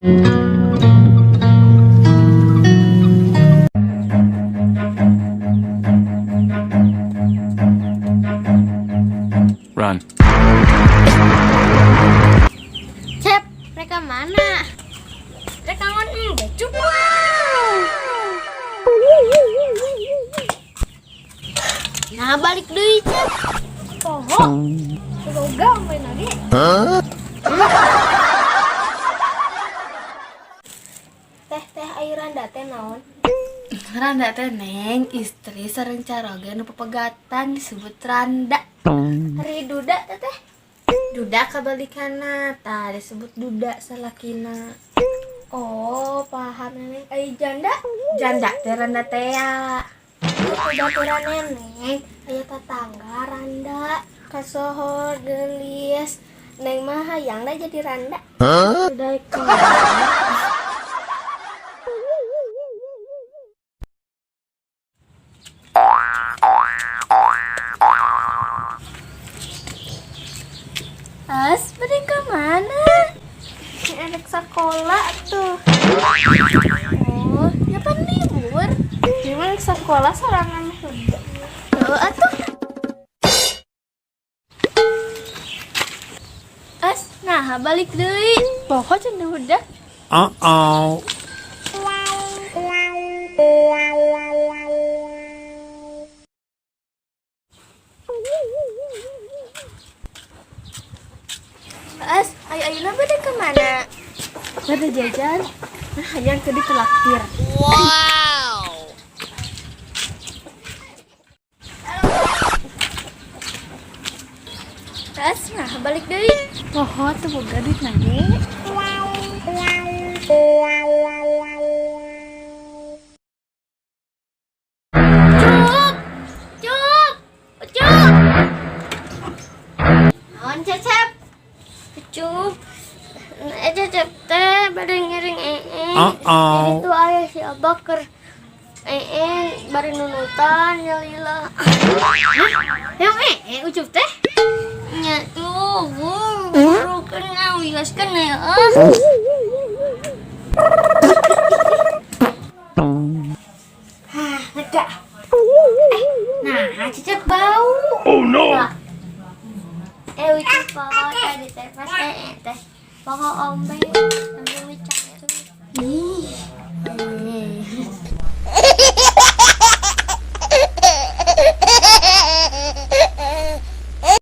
Run. Cep, mereka mana? Mereka ngon becuk. Nah, balik deui, Cep. Poho. Semoga main lagi. Teh air randa teh naon? Randa teh neng istri sareng caroge nu pepegatan disebut randa. Hari duda teh. Duda kabalikana tah disebut duda salakina. Oh, paham neneng. Ai janda? Janda teh randa teh ya. Baturan neneng, aya tetangga randa, kasohor gelis. Neng mah hayang da jadi randa. Udah As, mereka mana? Anak sekolah tuh. Oh, ya pan libur. gimana sekolah sorangan heuh. Oh, atuh. As, nah balik deui. Poho cenah udah. Uh-oh. As, ayeuna bade ke mana? Bade jajan. Nah, hayang teu ditraktir. As, nah balik deui. Poho teu boga duit nage. Cup. Cup. Naon Cecep? Cup. Cecep teh bade ngiring Uh-oh. Itu ayah si Abah keur bari nunutan nyalila. Yang ucup teh. Nya tuh, baru kena wilaskeun ya. Lega. Nah, Cecep bau. Oh no. Ucup tadi teh pas teh. Poho ombe sambil wicara.